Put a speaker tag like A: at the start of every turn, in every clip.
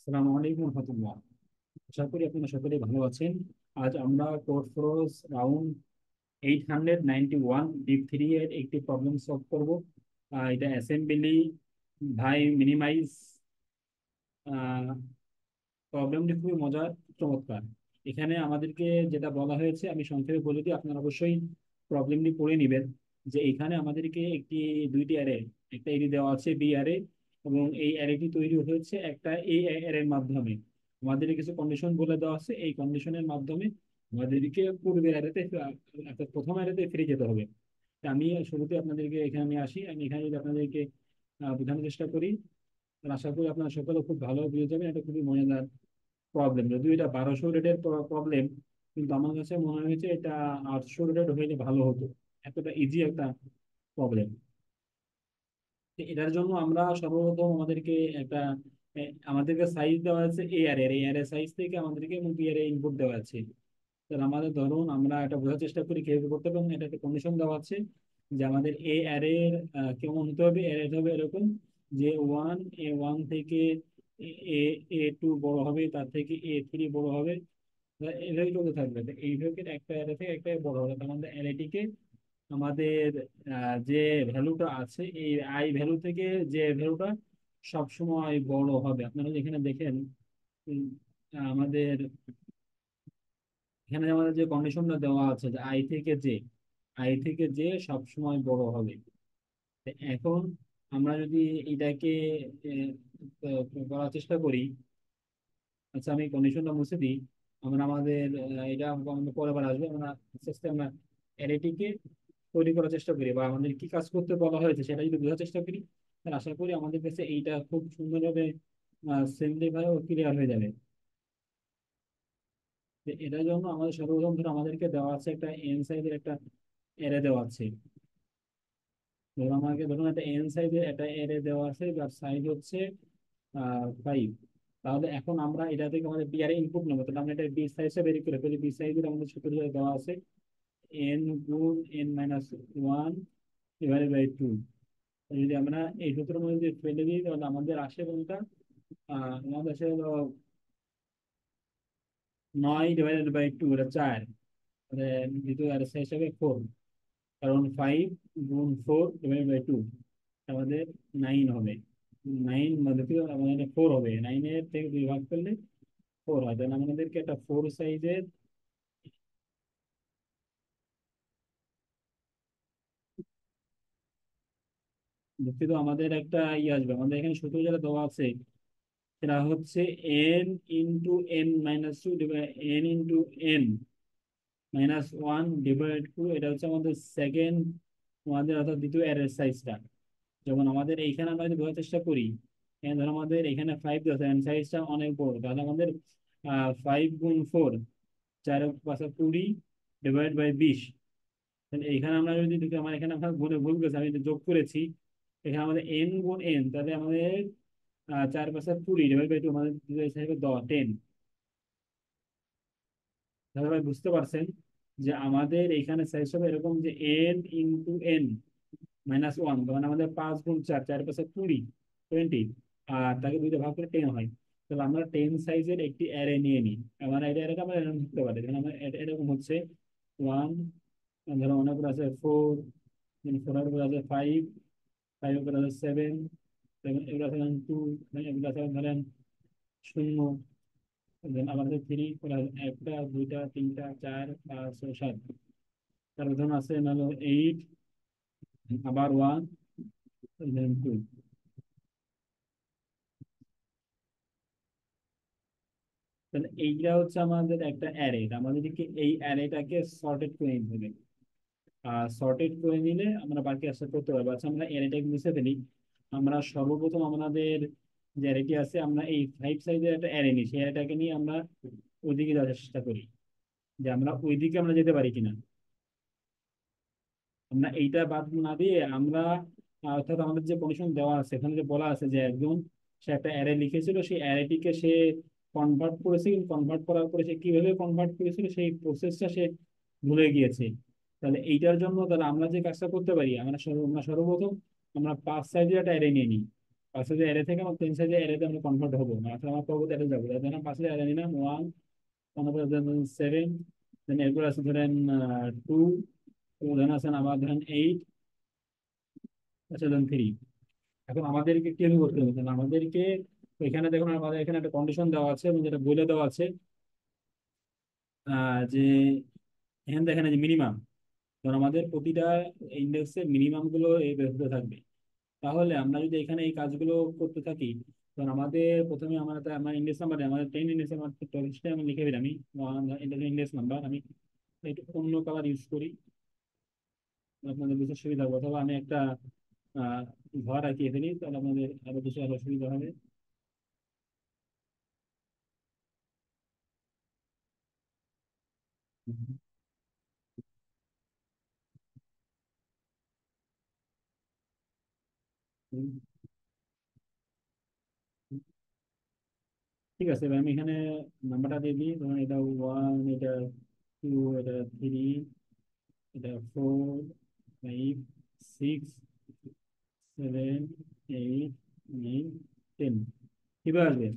A: আসসালামু আলাইকুম রহমতুল্লাহ। আশা করি আপনারা সকলেই ভালো আছেন। আজ আমরা code force round 891 deep three এর একটি প্রবলেম সলভ করব। এটা অ্যাসেম্বলি ভাই মিনিমাইজ। প্রবলেমটি খুবই মজার, চমৎকার। এখানে আমাদেরকে যেটা বলা হয়েছে আমি সংক্ষেপে বলে দিই, আপনারা অবশ্যই প্রবলেমটি পড়ে নেবেন। যে এখানে আমাদেরকে দুইটি অ্যারে, একটা এরি দেওয়া আছে বি অ্যারে, এবং এই অ্যারেটি তৈরি হয়েছে একটা এ অ্যারের মাধ্যমে। আমাদের কিছু কন্ডিশন বলে দেওয়া আছে, এই কন্ডিশনের মাধ্যমে আমাদেরকে পূর্বের অ্যারেতে অর্থাৎ প্রথম অ্যারেতে ফিরে যেতে হবে। তা আমি শুরুতে আপনাদেরকে এখানে নিয়ে আসি। আমি এখানে যদি আপনাদেরকে বোঝানোর চেষ্টা করি, তাহলে আশা করি আপনারা সকলে খুব ভালো বুঝে যাবেন। এটা খুবই মজাদার প্রবলেম, যদিও এটা 1200 রেটের প্রবলেম, কিন্তু আমার কাছে মনে হয়েছে এটা 800 রেটেড হইলে ভালো হতো। এতটা ইজি একটা প্রবলেম। এটার জন্য আমরা সর্বপ্রথম আমাদেরকে সাইজ দেওয়া আছে এ আর এর, এই আর এর সাইজ থেকে আমাদেরকে এবং বি আর এর ইনপুট দেওয়া আছে। তাহলে আমাদের ধরুন আমরা এটা বোঝার চেষ্টা করি কিভাবে করতে হবে, এবং এটা একটা কন্ডিশন দেওয়া আছে যে আমাদের এ অ্যারে কেমন হতে হবে। অ্যারে হবে এরকম যে এ ওয়ান থেকে এ এ টু বড় হবে, তার থেকে এ3 বড় হবে। এভাবে চলতে থাকবে। তো এইভাবে একটা অ্যারে থেকে একটা বড় হবে। তার আমাদের অ্যারেটিকে আমাদের যে ভ্যালুটা আছে এই আই ভ্যালু থেকে যে ভ্যালুটা সবসময় বড় হবে। আপনারা এখানে দেখেন, উম, আমাদের এখানে আমাদের যে কন্ডিশনটা দেওয়া আছে যে আই থেকে জে সবসময় বড় হবে। তো এখন আমরা যদি এটাকে করার চেষ্টা করি। আচ্ছা, আমি কন্ডিশনটা মুছে দিই। আমরা আমাদের এটা আমাদের পরে আবার আসবে। আমরা আস্তে আস্তে আমরা অ্যারেটিকে তৈরি করার চেষ্টা করি, বা আমাদের কি কাজ করতে বলা হয়েছে সেটা যদি বোঝার চেষ্টা করি, তাহলে আশা করি আমাদের কাছে এইটা খুব সুন্দরভাবে সিম্পলিফাই ও ক্লিয়ার হয়ে যাবে। তো এটার জন্য আমাদের সর্বপ্রথম ধরো আমাদেরকে দেওয়া আছে একটা এন সাইজের একটা অ্যারে দেওয়া আছে। ধরুন একটা এন সাইজের একটা অ্যারে দেওয়া আছে যার সাইজ হচ্ছে 5। তাহলে এখন আমরা এটা থেকে আমাদের বি আর ইনপুট নেবো। তাহলে আমরা এটা বি সাইজটা বের করে ফেলি। বি সাইজের আমাদের সূত্র দেওয়া আছে এন গুণ n-1 ডিভাইডেড বাই 2। যদি আমরা এই সূত্রের মধ্যে যদি ফেলে দিই তাহলে আমাদের আসে কোনটা, আমাদের আসে হলো 9 ডিভাইডেড বাই 2, এটা 4। মানে দ্বিতীয় আর হিসাবে 4, কারণ 5 গুণ 4 ডিভাইডেড বাই 2 আমাদের 9 হবে। 9 দ্বিতীয় আমাদের 4 হবে। 9-এর থেকে 2 ভাগ করলে 4 হয়। তাহলে আমাদেরকে একটা 4 সাইজের, দুঃখিত, আমাদের একটা আসবে। আমাদের এখানে সূত্র যেটা দেওয়া আছে সেটা হচ্ছে n × n-2 n × n-1/2। এটা হচ্ছে আমাদের সেকেন্ড, আমাদের অর্থাৎ দ্বিতীয় অ্যারের সাইজটা। যেমন আমাদের এইখানে আমরা যদি বোঝার চেষ্টা করি, ধরো আমাদের এখানে 5 দেওয়া আছে, সাইজটা অনেক বড়। তাহলে আমাদের 5 গুণ 4, 4 × 5 = 20 তাহলে এইখানে আমরা যদি দেখি, আমার এখানে আপনার গুণে ভুল করেছি, আমি এটা যোগ করেছি। এখানে আমাদের n গুণ n, তাহলে আমাদের 4 × 5 = 20 আমাদের হিসাবে 10। তাহলে ভাই বুঝতে পারছেন যে আমাদের এখানে সাইজ হবে এরকম যে n × n-1, মানে আমাদের 5 গুণ 4, 4 × 5 = 20, 20, আর তাকে দুইটা ভাগ করে 10 হয়। তাহলে আমরা 10 সাইজের একটি অ্যারে নিয়ে নিই। আমার অ্যারেটা আমরা এরকম ধরতে পারি। যেমন আমরা এরকম হচ্ছে 1, ধরো অনেক উপর আছে 4, 4 উপর আছে 5, 5 উপর আছে 7, 7 এগুলো আছে 2, এগুলো আছে ধরেন 0, আবার আছে 3, একটা দুইটা তিনটা 4 5 6 7, তারপর ধরুন আছে হলো 8, আবার 1, 2। তাহলে এইটা হচ্ছে আমাদের একটা অ্যারে। আমাদেরকে এই অ্যারেটাকে সর্টেড করে নিতে হবে। আর সর্টেড করে নিলে আমরা বাকি কাজটা করতে পারবো। আচ্ছা, আমরা অ্যারেটাকে মুছে ফেলি। আমরা সর্বপ্রথম আমাদের যে অ্যারেটি আছে, আমরা এই 5 সাইজের একটা অ্যারে নিই। সেই অ্যারেটাকে নিয়ে আমরা ওইদিকে যাওয়ার চেষ্টা করি, যে আমরা ওইদিকে আমরা যেতে পারি কিনা। আমরা এইটা বাদ না দিয়ে আমরা অর্থাৎ আমাদের যে কন্ডিশন দেওয়া আছে এখানে যে বলা আছে যে একজন, সে একটা অ্যারে লিখেছিল, সেই অ্যারেটিকে সে কনভার্ট করেছে, কিন্তু কনভার্ট করার পরে সে কিভাবে কনভার্ট করেছিল সেই প্রসেসটা সে ভুলে গিয়েছে। তাহলে এইটার জন্য তাহলে আমরা যে কাজটা করতে পারি, আমরা সর্বপ্রথম আমরা 5 সাইজের একটা অ্যারে নিয়ে নিই। পাঁচটা যে অ্যারে থেকে আমার তিন সাইজের অ্যারেতে আমরা কনভার্ট হবো না, আসলে আমার পরবর্তী অ্যারে যাবো, তাই জন্য পাঁচটা অ্যারে নিলাম। ওয়ান, তারপরে ধরেন সেভেন, দেন এরপর আছে ধরেন টু, ধরেন আছেন আবার ধরেন এইট, আচ্ছা ধরেন থ্রি। এখন আমাদেরকে কি করতে হবে? তাহলে আমাদেরকে এখানে দেখুন, আমাদের এখানে একটা কন্ডিশন দেওয়া আছে এবং যেটা বলে দেওয়া আছে যে এখানে দেখেন যে মিনিমাম, কারণ আমাদের প্রতিটা ইন্ডেক্সের মিনিমাম গুলো এই বের থাকবে। তাহলে আমরা যদি এখানে এই কাজগুলো করতে থাকি, কারণ আমাদের প্রথমে আমার ইন্ডেক্স নাম্বার, আমাদের 10 ইন্ডেক্স নাম্বার আমি লিখে দিই। আমি ইন্ডেক্স নাম্বার আমি একটু অন্য কালার ইউজ করি, আপনাদের বুঝতে সুবিধা হবে, অথবা আমি একটা আহ ঘর আঁকিয়ে ফেলি, তাহলে আপনাদের আরো বেশি আরো সুবিধা হবে। হুম, হুম, হুম। ঠিক আছে, এবার আমি এখানে নাম্বারটা দিয়ে দিই, ধরুন এটা ওয়ান, এটা টু, এটা থ্রি, এটা four, five, six, seven, eight, nine, ten. কিভাবে আসবে?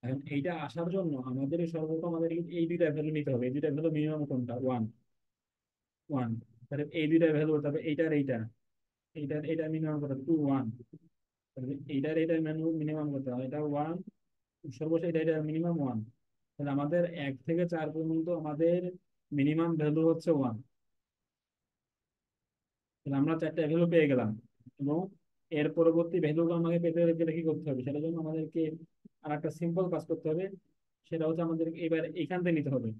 A: এখন এইটা আসার জন্য আমাদের সর্বপ্রথম আমাদের এই দুইটা ভ্যালু নিতে হবে। এই দুইটা ভ্যালু মিনিমাম কোনটা? One, one. তাহলে এই দুইটা ভ্যালু, তারপরে এইটার এইটা, এইটা মিনিমাম কত? Two, one. তাহলে এইটার এইটা মিনিমাম কত? এটা ওয়ান, সর্বশেষ এটা মিনিমাম ওয়ান। তাহলে আমাদের এক থেকে চার পর্যন্ত আমাদের মিনিমাম ভ্যালু হচ্ছে ওয়ান। তাহলে আমরা চারটা ভ্যালু পেয়ে গেলাম, এবং এর পরবর্তী ভ্যালু আমাকে পেতে গেলে কি করতে হবে? সেটার জন্য আমাদেরকে আর একটা সিম্পল কাজ করতে হবে। সেটা হচ্ছে আমাদের এবার এখান থেকে নিতে হবে।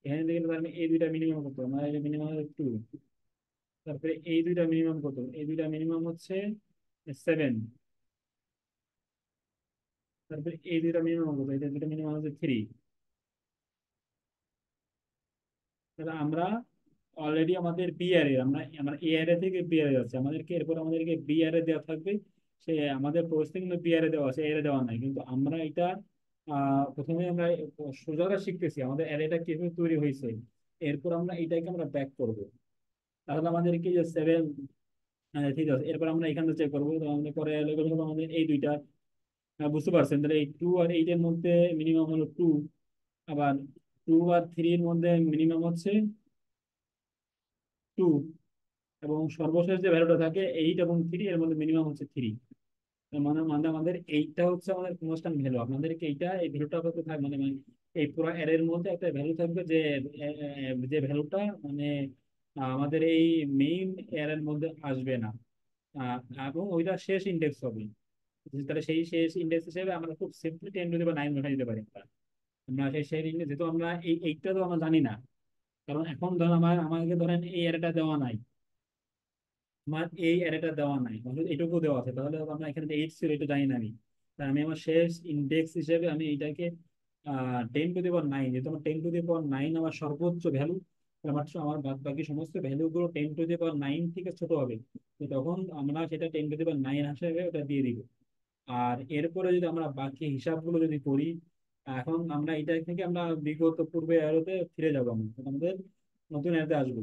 A: এখানে থেকে তার মানে এই দুইটা মিনিমাম কত? আমার মিনিমাম টু। তারপরে এই দুইটা মিনিমাম কত? এই দুইটা মিনিমাম হচ্ছে সেভেন। তারপরে এই দুইটা মিনিমাম কত? এই দুইটা মিনিমাম হচ্ছে থ্রি। তাহলে আমরা অলরেডি আমাদের বি আরে, আমরা এ আরে থেকে বি আরে যাচ্ছে, আমাদেরকে এরপর আমাদেরকে বি আরে দেওয়া থাকবে। সে আমাদের প্রসেসে কিন্তু বি আরে দেওয়া আছে, এ আরে দেওয়া নাই, কিন্তু আমরা এটা প্রথমে আমরা সোজাটা শিখতেছি আমাদের অ্যারেটা কিভাবে তৈরি হয়েছে। এরপর আমরা এটাকে আমরা ব্যাক করব। তাহলে আমাদেরকে যে সেভেন, ঠিক আছে, এরপর আমরা এখানে চেক করবো। তো আমাদের পরে level হলো আমাদের এই দুইটা। বুঝতে পারছেন? তাহলে এই টু আর এইটের মধ্যে মিনিমাম হলো টু, আবার টু আর থ্রির মধ্যে মিনিমাম হচ্ছে টু, এবং সর্বশেষ যে ভ্যালুটা থাকে এইট এবং থ্রি, এর মধ্যে মিনিমাম হচ্ছে থ্রি। মানে মানে আমাদের এইটা হচ্ছে আমাদের কনস্ট্যান্ট ভ্যালু। আপনাদেরকে এইটা এই ভ্যালুটা করতে থাকবে, মানে মানে এই পুরো অ্যারের মধ্যে একটা ভ্যালু থাকবে যে যে ভ্যালুটা মানে আমাদের এই মেইন অ্যারের মধ্যে আসবে না। আহ, এবং ওইটা শেষ ইন্ডেক্স হবে। তাহলে সেই শেষ ইন্ডেক্স হিসেবে আমরা খুব সিম্পলি 10⁻৯ উঠে দিতে পারি। আমরা সেই সেই ইন্ডেক্স, যেহেতু আমরা এই এইটা তো আমরা জানি না, কারণ এখন ধরেন আমাকে ধরেন এই অ্যারেটা দেওয়া নাই, আমার এই অ্যারেটা দেওয়া নাই, অথচ এটুকু দেওয়া আছে, তাহলে আমরা এখানে এইট ছিল এটা জানি না আমি। তাই আমি আমার শেষ ইন্ডেক্স হিসেবে আমি এইটাকে 10⁻৯, যেহেতু আমার 10⁻৯ আমার সর্বোচ্চ ভ্যালু, আমার আমার বাদ বাকি সমস্ত ভ্যালু গুলো 10⁻৯ থেকে ছোট হবে। তো তখন আমরা সেটা 10⁻৯ হিসেবে ওটা দিয়ে দিব। আর এরপরে যদি আমরা বাকি হিসাবগুলো যদি করি, এখন আমরা এটা থেকে আমরা বিগত পূর্বে অ্যারোতে ফিরে যাবো, আমাদের নতুন অ্যারোতে আসবো।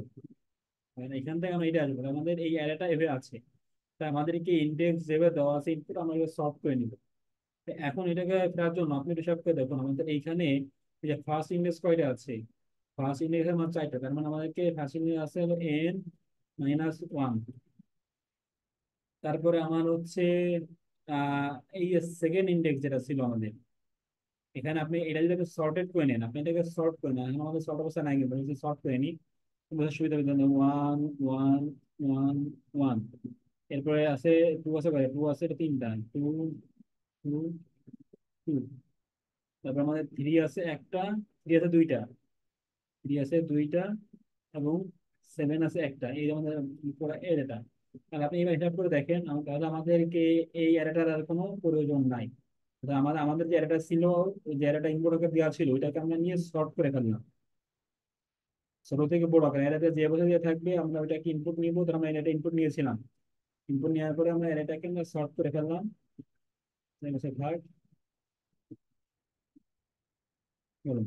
A: মানে এখান থেকে আমরা এটা আসবো, আমাদের এই অ্যারেটা এভাবে আছে। তাই আমাদেরকে ইন্ডেক্স যেভাবে দেওয়া আছে ইনপুট আমরা সলভ করে নিব। তো এখন এটাকে ফেরার জন্য আপনি এটা সব করে দেখুন, আমাদের এইখানে এই যে ফার্স্ট ইন্ডেক্স কয়টা আছে? ফার্স্ট ইন্ডেক্সের মান চারটা, তার মানে আমাদেরকে ফার্স্ট ইন্ডেক্স আছে হলো n-1। তারপরে আমার হচ্ছে আহ এই সেকেন্ড ইন্ডেক্স যেটা ছিল আমাদের, এখানে আপনি এটা যদি সর্টেড করে নেন, আপনি এটাকে সর্ট করে নেন, এখন আমাদের সর্ট অবস্থা নাই, কিন্তু যদি সর্ট করে নিই বোঝার সুবিধা হবে। One, one, one, one. এরপরে আছে টু, আছে কয়টা? টু আছে এটা তিনটা, টু, টু, টু। তারপর আমাদের থ্রি আছে একটা, থ্রি আছে দুইটা, থ্রি আছে দুইটা, এবং সেভেন আছে একটা। এই যে আমাদের পুরো এর এটা। তাহলে আপনি এবার হিসাব করে দেখেন, তাহলে আমাদেরকে এই অ্যারেটার আর কোনো প্রয়োজন নাই। তাহলে আমাদের আমাদের যে অ্যারেটা ছিল, যে অ্যারেটা ইম্পোর্টারকে দেওয়া ছিল, ওইটাকে আমরা নিয়ে শর্ট করে ফেললাম ছোট থেকে বড় আকার। অ্যারেতে যে বছর দিয়ে থাকবে আমরা ওইটাকে ইনপুট নিব, ধর আমরা এটা ইনপুট নিয়েছিলাম। ইনপুট নেওয়ার পরে আমরা অ্যারেটাকে আমরা শর্ট করে ফেললাম, ভাগ। বলুন,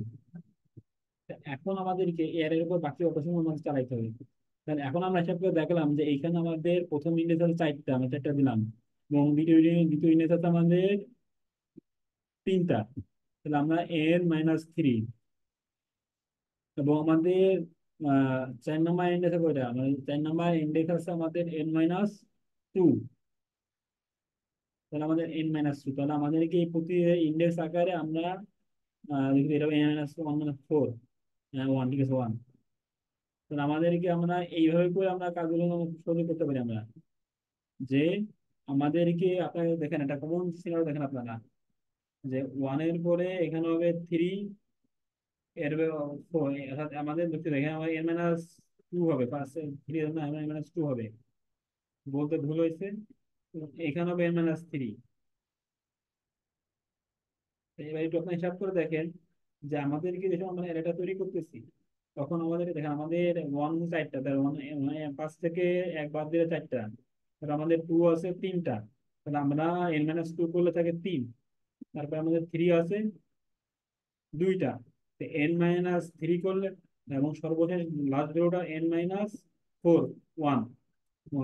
A: এখন আমাদেরকে এর উপর বাকি অপারেশন আমাদের চালাইতে হবে। তাহলে এখন আমরা হিসাব করে দেখলাম যে এইখানে আমাদের প্রথম ইন্ডেক্স হচ্ছে চারটা, আমরা চারটা দিলাম। এবং দ্বিতীয় ইন্ডেক্স আছে আমাদের তিনটা, তাহলে আমরা n-3। এবং আমাদের 4 নম্বর ইন্ডেক্স কয়টা, আমাদের 4 নম্বর ইন্ডেক্স আছে আমাদের n-2। তাহলে আমাদের n-2, তাহলে আমাদেরকে এই প্রতি ইন্ডেক্স আকারে আমরা লিখি, এটা n-1-4, 1, ঠিক আছে 1। তাহলে আমাদেরকে আমরা এইভাবে করে আমরা কাজগুলো সহজে করতে পারি আমরা, যে আমাদেরকে আপনারা দেখেন একটা কমন সিনারিও দেখেন আপনারা, যে 1-এর পরে এখানে হবে 3, এর 4, অর্থাৎ আমাদের দেখতে দেখেন আমাদের n-2 হবে, ফার্স্ট 3 না, n-2 হবে, বলতে ভুল হয়েছে। এখানে হবে n-3। এবার একটু আপনি হিসাব করে দেখেন, যে আমাদেরকে যখন আমরা অ্যারেটা তৈরি করতেছি, তখন আমাদের দেখেন আমাদের 1 4টা, তার মানে 5 থেকে 1 বাদ দিলে 4টা, তাহলে আমাদের 2 আছে 3টা, তাহলে আমরা n-2 করলে থাকে 3, তারপর আমাদের 3 আছে 2টা, তো n-3 করলে, এবং সর্বশেষ লাস্ট ভ্যালুটা n-4, 1,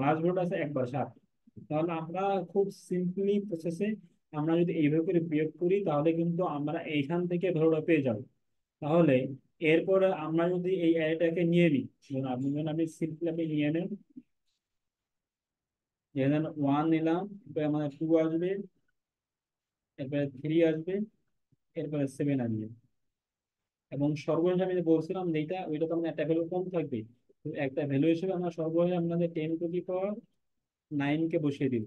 A: লাস্ট ভ্যালুটা আছে একবার 7। তাহলে আমরা খুব সিম্পলি প্রসেসে আমরা যদি এইভাবে করে বিয়োগ করি, তাহলে কিন্তু আমরা এইখান থেকে ভ্যালুটা পেয়ে যাব। তাহলে এরপরে আমরা যদি এই অ্যারেটাকে নিয়ে নিই, ধরুন আপনি যখন আপনি সিম্পলি আপনি নিয়ে নেন, যেখানে 1 নিলাম, এরপরে আমাদের 2 আসবে, এরপরে 3 আসবে, এরপরে 7 আসবে। এবং সর্বশেষ আমি যে বলছিলাম যে এইটা, ওইটা তো আমাদের একটা ভ্যালু কম থাকবে, তো একটা ভ্যালু হিসেবে আমরা সর্বশেষ আমাদের 10⁹ কে বসিয়ে দিব।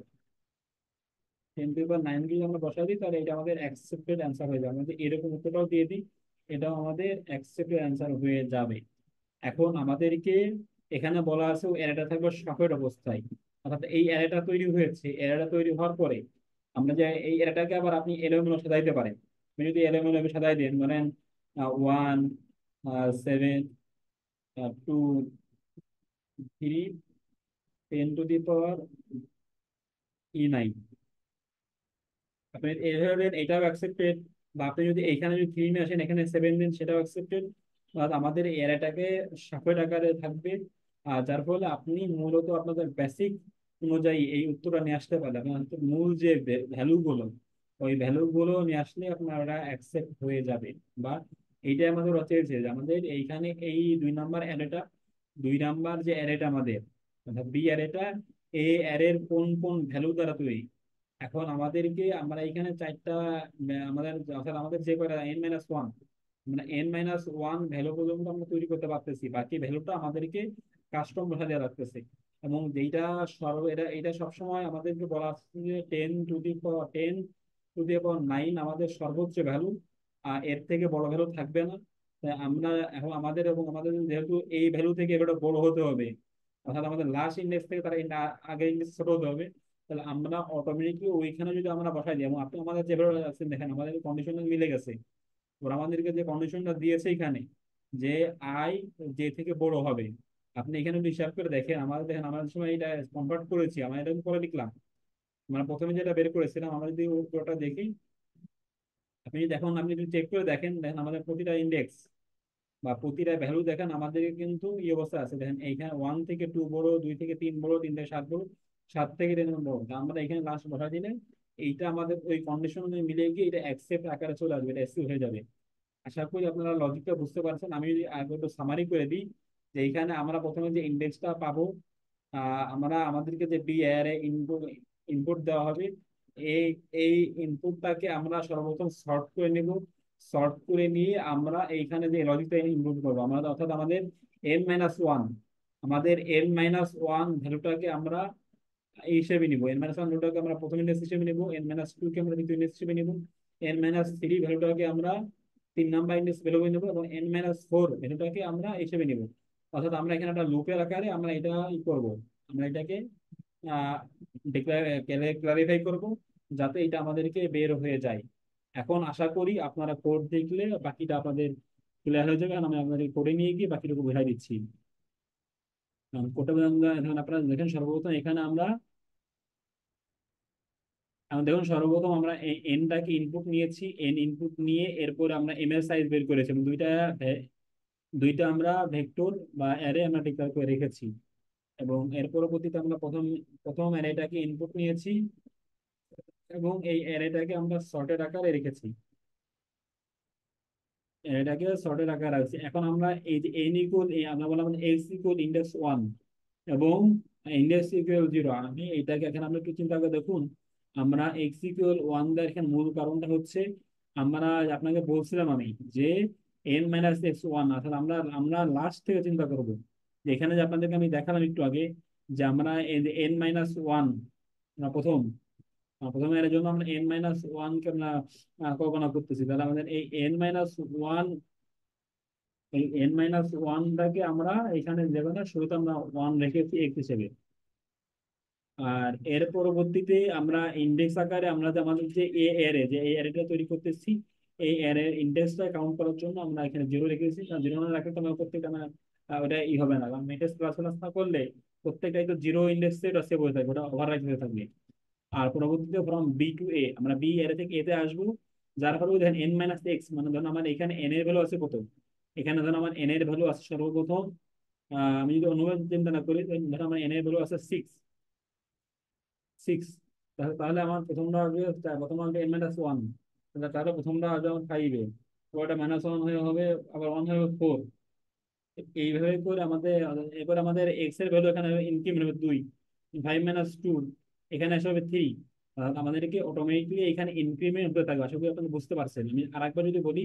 A: 10⁹ যদি আমরা বসাই দিই, তাহলে এটা আমাদের অ্যাকসেপ্টেড অ্যান্সার হয়ে যাবে। আমাদের এরকম উত্তরটাও দিয়ে দিই, এটাও আমাদের অ্যাকসেপ্টেড অ্যান্সার হয়ে যাবে। এখন আমাদেরকে এখানে বলা আছে অ্যারেটা থাকবে সাপেট অবস্থায়, অর্থাৎ এই অ্যারেটা তৈরি হয়েছে, অ্যারেটা তৈরি হওয়ার পরে আমরা যে এই অ্যারেটাকে আবার আপনি এলোমেলো সাজাইতে পারেন। আপনি যদি এলোমেলো সাজাই দেন, ধরেন 1, 7, 2, 3, 10⁻⁹ আপনি এইভাবে দেন, এটাও অ্যাকসেপ্টেড। বা আপনি যদি এখানে যদি 3 নিয়ে আসেন, এখানে 7 দেন, সেটাও অ্যাকসেপ্টেড। আমাদের এই অ্যারেটাকে সাপেট আকারে থাকবে, যার ফলে আপনি মূলত আপনাদের বেসিক অনুযায়ী এই উত্তরটা নিয়ে আসতে পারলেন। আপনার হচ্ছে মূল যে ভ্যালু গুলো, ওই ভ্যালু গুলো নিয়ে আসলে আপনারা অ্যাকসেপ্ট হয়ে যাবে। বা এইটাই আমাদের চেয়েছে, যে আমাদের এইখানে এই 2 নম্বর অ্যারেটা, 2 নম্বর যে অ্যারেটা আমাদের, অর্থাৎ বি অ্যারেটা, এই অ্যারের কোন কোন ভ্যালু দ্বারা তৈরি। এখন আমাদেরকে আমরা এখানে 4টা, আমাদের অর্থাৎ আমাদের যে কয়টা n-1, মানে n-1 ভ্যালু পর্যন্ত আমরা তৈরি করতে পারতেছি, বাকি ভ্যালুটা আমাদেরকে কাস্টম ভাষা দিয়ে রাখতেছে। এবং যেটা এটা এটা সবসময় আমাদেরকে বলা হচ্ছে যে 10⁹ আমাদের সর্বোচ্চ ভ্যালু, আর এর থেকে বড় ভ্যালু থাকবে না। তাই আমরা এখন আমাদের, এবং আমাদের যেহেতু এই ভ্যালু থেকে এবারে বড় হতে হবে, অর্থাৎ আমাদের লাস্ট ইন্ডেক্স থেকে তার আগের ইন্ডেক্স ছোট হতে হবে, তাহলে আমরা অটোমেটিকলি ওইখানে যদি আমরা বসাই দিই, এবং আপনি আমাদের যেভাবে আছেন দেখেন আমাদের কন্ডিশন মিলে গেছে। ওরা আমাদেরকে যে কন্ডিশনটা দিয়েছে এখানে, যে আই জে থেকে বড় হবে, আপনি এখানে যদি হিসাব করে দেখেন, আমাদের দেখেন আমাদের সময় এটা কনভার্ট করেছি, আমরা এটা পরে লিখলাম। আমরা প্রথমে যেটা বের করেছিলাম, আমরা যদি ওটা দেখি, আপনি যদি এখন আপনি যদি চেক করে দেখেন, দেখেন আমাদের প্রতিটা ইন্ডেক্স বা প্রতিটা ভ্যালু দেখেন আমাদের কিন্তু এই অবস্থা আছে। দেখেন এইখানে 1 থেকে 2 বড়, 2 থেকে 3 বড়, 3 থেকে 7 বড়, 7 থেকে 10 বড়। তা আমরা এখানে লাস্ট বসা দিলে এইটা আমাদের ওই কন্ডিশন অনুযায়ী মিলে গিয়ে এটা অ্যাকসেপ্ট আকারে চলে আসবে, এটা অ্যাকসেপ্ট হয়ে যাবে। আশা করি আপনারা লজিকটা বুঝতে পারছেন। আমি যদি আগে একটু সামারি করে দিই, যে এইখানে আমরা প্রথমে যে ইন্ডেক্সটা পাবো, আমরা আমাদেরকে যে বি অ্যারে ইনপুট ইনপুট দেওয়া হবে, এই এই ইনপুটটাকে আমরা সর্বপ্রথম সর্ট করে নেব। সর্ট করে নিয়ে আমরা এইখানে যে লজিকটা ইনপুট করবো আমরা, অর্থাৎ আমাদের n-1, আমাদের n-1 ভ্যালুটাকে আমরা এই হিসেবে নিব, n-1 ভ্যালুটাকে আমরা প্রথম ইন্ডেক্স হিসেবে নিব, n-2 কে আমরা দ্বিতীয় ইন্ডেক্স হিসেবে নিব, n-3 ভ্যালুটাকে আমরা 3 নম্বর ইন্ডেক্স ভ্যালু নেব, এবং n-4 ভ্যালুটাকে আমরা হিসেবে নিব। অর্থাৎ আমরা এখানে একটা লুপের আকারে আমরা এটা করব, আমরা এটাকে ক্লারিফাই করব, যাতে এটা আমাদেরকে বের হয়ে যায়। এখন আশা করি আপনারা কোড দেখলে বাকিটা আপনাদের ক্লিয়ার হয়ে যাবে, আর আমি আপনাদের কোডে নিয়ে গিয়ে বাকিটুকু বোঝাই দিচ্ছি। কোডটা এখন আপনারা দেখেন, সর্বপ্রথম এখানে আমরা, এখন দেখুন সর্বপ্রথম আমরা এই এনটাকে ইনপুট নিয়েছি, এন ইনপুট নিয়ে এরপর আমরা এম এর সাইজ বের করেছি, এবং দুইটা আমরা ভেক্টর বা অ্যারে আমরা ডিক্লেয়ার করে রেখেছি। এবং এর পরবর্তীতে আমরা প্রথম প্রথম অ্যারেটাকে ইনপুট নিয়েছি, এবং এই অ্যারেটাকে আমরা সর্টের আকারে রেখেছি, এটাকে সর্টের আকারে রাখছি। এখন আমরা এই যে এন ইকুয়াল, আমরা বললাম এক্স ইকুয়াল ইন্ডেক্স ওয়ান এবং ইন্ডেক্স ইকুয়াল জিরো। আমি এটাকে এখন আমরা একটু চিন্তা করে দেখুন, আমরা এক্স ইকুয়াল ওয়ান দেওয়ার এখানে মূল কারণটা হচ্ছে, আমরা আপনাকে বলছিলাম আমি যে এন মাইনাস এক্স ওয়ান, অর্থাৎ আমরা আমরা লাস্ট থেকে চিন্তা করবো। যে এখানে যে আপনাদেরকে আমি দেখালাম একটু আগে, যে আমরা এন মাইনাস ওয়ান প্রথম, প্রথমে এর জন্য আমরা এন মাইনাস ওয়ান কে আমরা কল্পনা করতেছি, তাহলে আমাদের এই এন মাইনাস ওয়ান, এই এন মাইনাস ওয়ানটাকে আমরা এখানে দেবো না, শুরুতে আমরা ওয়ান রেখেছি এক্স হিসেবে। আর এর পরবর্তীতে আমরা ইন্ডেক্স আকারে আমরা যে আমাদের যে এ অ্যারে, যে এই অ্যারেটা তৈরি করতেছি, এই অ্যারে ইন্ডেক্সটা কাউন্ট করার জন্য আমরা এখানে জিরো রেখেছি। কারণ জিরো না রাখলে তো আমরা প্রত্যেকটা ওটা হবে না, কারণ মেট্রিক্স প্লাস প্লাস না করলে প্রত্যেকটাই তো জিরো ইন্ডেক্সে ওটা সেভ হয়ে থাকবে, ওটা ওভাররাইট হয়ে থাকবে। আর পরবর্তীতে ফ্রম বি টু এ, আমরা বি অ্যারে থেকে এতে আসবো, যার ফলে দেখেন এন মাইনাস এক্স, মানে ধরুন আমার এখানে এন এর ভ্যালু আছে কত, এখানে ধরুন আমার এন এর ভ্যালু আছে সর্বপ্রথম, আমি যদি অনুভব চিন্তা না করি, ধরুন আমার এন এর ভ্যালু আছে সিক্স, সিক্স। তাহলে আমার প্রথমটা আসবে, প্রথম আসবে এন মাইনাস ওয়ান, তাহলে প্রথমটা আসবে আমার ফাইভে, পরটা মাইনাস ওয়ান হয়ে হবে, আবার ওয়ান হয়ে হবে ফোর। এইভাবে করে আমাদের, এরপর আমাদের এক্স এর ভ্যালু এখানে ইনক্রিমেন্ট হবে দুই, ফাইভ মাইনাস টু এখানে আসে হবে থ্রি। আমাদেরকে অটোমেটিকলি এখানে ইনক্রিমেন্ট হতে থাকবে। আশা করি আপনারা বুঝতে পারছেন। আমি আরেকবার যদি বলি,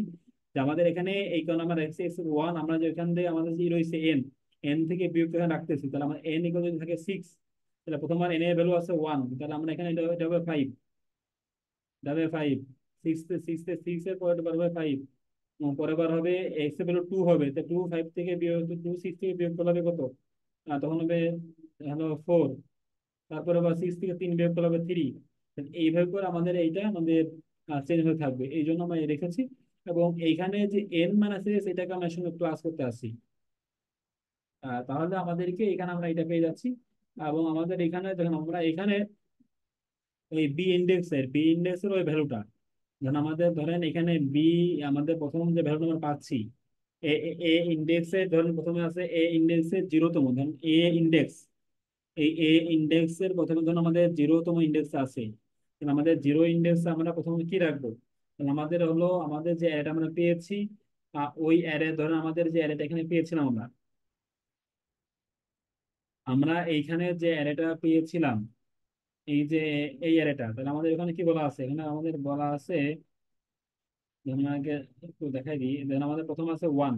A: যে আমাদের এখানে এই কারণে আমার এক্স এক্স ওয়ান, আমরা যে এখান থেকে আমাদের যে রয়েছে এন, এন থেকে বিয়োগ এখানে রাখতেছি, তাহলে আমার এন ইকুয়াল যদি থাকে সিক্স, তাহলে প্রথমবার এন এর ভ্যালু আছে ওয়ান, তাহলে আমরা এখানে এটা হবে ফাইভ, এটা হবে ফাইভ। সিক্স সিক্স সিক্স এর পরে বার হবে ফাইভ, পরের বার হবে এক্স এর ভ্যালু টু হবে, তো টু ফাইভ থেকে বিয়োগ, টু সিক্স থেকে বিয়োগ করলে হবে কত, তখন হবে হলো ফোর। তারপরে আবার সিক্স থেকে তিন বিয়োগ করলে হবে থ্রি। এইভাবে করে আমাদের এইটা আমাদের চেঞ্জ হতে থাকবে, এই জন্য আমরা রেখেছি। এবং এইখানে যে এন মাইনাস এস, এটাকে আমরা সঙ্গে প্লাস করতে আসি, তাহলে আমাদেরকে এখানে আমরা এটা পেয়ে যাচ্ছি। এবং আমাদের এখানে দেখুন, আমরা এখানে এই বি ইন্ডেক্সের ওই ভ্যালুটা, ধরেন আমাদের ধরেন এখানে বি, আমাদের প্রথম যে ভ্যালুটা আমরা পাচ্ছি, এ এ ইন্ডেক্সে ধরেন প্রথমে আছে এ ইন্ডেক্সের জিরোতম, ধরেন এ ইন্ডেক্স, এই এ ইন্ডেক্সের প্রথমে ধরুন আমাদের জিরোতম ইন্ডেক্স আছে, তাহলে আমাদের জিরো ইন্ডেক্স আমরা প্রথমে কি রাখবো, তাহলে আমাদের হলো আমাদের যে অ্যারেটা আমরা পেয়েছি, ওই অ্যারে ধরেন আমাদের যে অ্যারেটা এখানে পেয়েছিলাম আমরা, আমরা এইখানে যে অ্যারেটা পেয়েছিলাম, এই যে এই অ্যারেটা, তাহলে আমাদের এখানে কি বলা আছে, এখানে আমাদের বলা আছে, ধরুন আগে একটু দেখাই দিই, ধরুন আমাদের প্রথম আছে ওয়ান,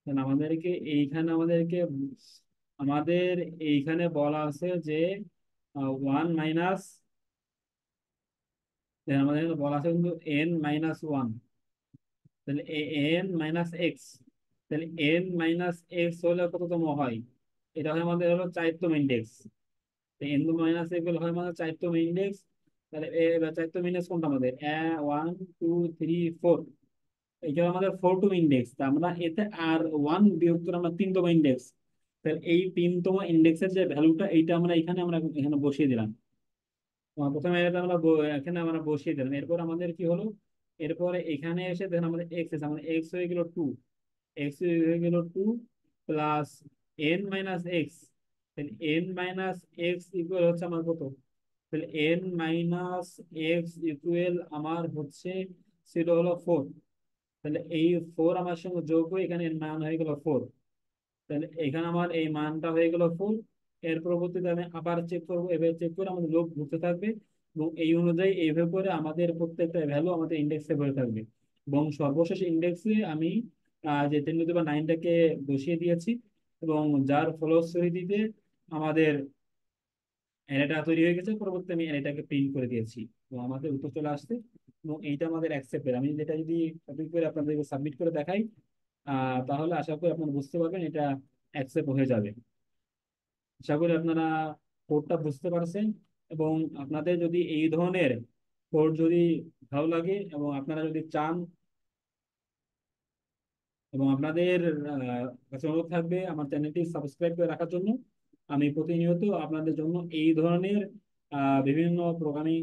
A: তাহলে আমাদেরকে এইখানে আমাদের এইখানে বলা আছে যে ওয়ান মাইনাস, আমাদের কিন্তু বলা আছে কিন্তু এন মাইনাস ওয়ান, তাহলে এন মাইনাস এক্স, তাহলে এন মাইনাস এক্স হলে কততম হয়, এটা হয় আমাদের হলো চারতম ইন্ডেক্স। এন মাইনাস এক্স হয় আমাদের চারতম ইন্ডেক্স। তাহলে এবার চারতম ইন্ডেক্স কোনটা আমাদের, ওয়ান টু থ্রি ফোর, এটা আমাদের ফোরতম ইন্ডেক্স। তা আমরা এতে আর ওয়ান বিয়োগ করে আমরা তিনতম ইন্ডেক্স, তাহলে এই তিনতম ইন্ডেক্সের যে ভ্যালুটা, এইটা আমরা এখানে বসিয়ে দিলাম। প্রথমে এটা আমরা এখানে আমরা বসিয়ে দিলাম। এরপর আমাদের কি হলো, এরপরে এখানে এসে দেখেন আমাদের এক্স এসে, আমাদের এক্স হয়ে গেল টু, এক্স হয়ে গেল two plus n minus x, তাহলে এন মাইনাস এক্স ইকুয়াল হচ্ছে আমার কত, তাহলে এন মাইনাস এক্স ইকুয়াল আমার হচ্ছে ছিল হলো ফোর। তাহলে এই ফোর আমার সঙ্গে যোগ করে এখানে এর মান হয়ে গেল ফোর, তাহলে এখানে আমার এই মানটা হয়ে গেল ফুল। এর পরবর্তীতে আমি আবার চেক করবো, এভাবে চেক করে আমাদের লোক ঘুরতে থাকবে, এবং এই অনুযায়ী এইভাবে করে আমাদের প্রত্যেকটা ভ্যালু আমাদের ইন্ডেক্সে ভরে থাকবে। এবং সর্বশেষ ইন্ডেক্সে আমি যে 10⁻৯টাকে বসিয়ে দিয়েছি, এবং যার ফলশ্রুতিতে আমাদের অ্যারেটা তৈরি হয়ে গেছে। পরবর্তীতে আমি অ্যারেটাকে প্রিন্ট করে দিয়েছি, তো আমাদের উত্তর চলে আসছে। এবং এইটা আমাদের অ্যাকসেপ্টেড। আমি যেটা যদি কপি করে আপনাদেরকে সাবমিট করে দেখাই, তাহলে আশা করি আপনারা বুঝতে পারবেন এটা অ্যাকসেপ্ট হয়ে যাবে। আশা করি আপনারা কোডটা বুঝতে পারছেন। এবং আপনাদের যদি এই ধরনের কোড যদি ভালো লাগে, এবং আপনারা যদি চান, এবং আপনাদের কাছে অনুরোধ থাকবে আমার চ্যানেলটি সাবস্ক্রাইব করে রাখার জন্য। আমি প্রতিনিয়ত আপনাদের জন্য এই ধরনের বিভিন্ন প্রোগ্রামিং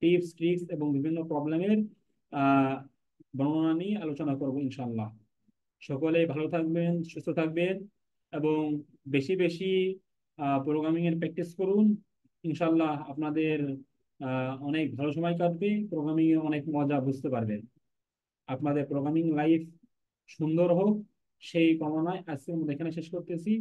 A: টিপস ট্রিক্স এবং বিভিন্ন প্রবলেমের বর্ণনা নিয়ে আলোচনা করব ইনশাল্লাহ। সকলেই ভালো থাকবেন, সুস্থ থাকবেন, এবং বেশি বেশি প্রোগ্রামিং এর প্র্যাকটিস করুন। ইনশাল্লাহ আপনাদের অনেক ভালো সময় কাটবে, প্রোগ্রামিং এ অনেক মজা বুঝতে পারবেন। আপনাদের প্রোগ্রামিং লাইফ সুন্দর হোক সেই কামনায় আজকের মধ্যে এখানে শেষ করতেছি।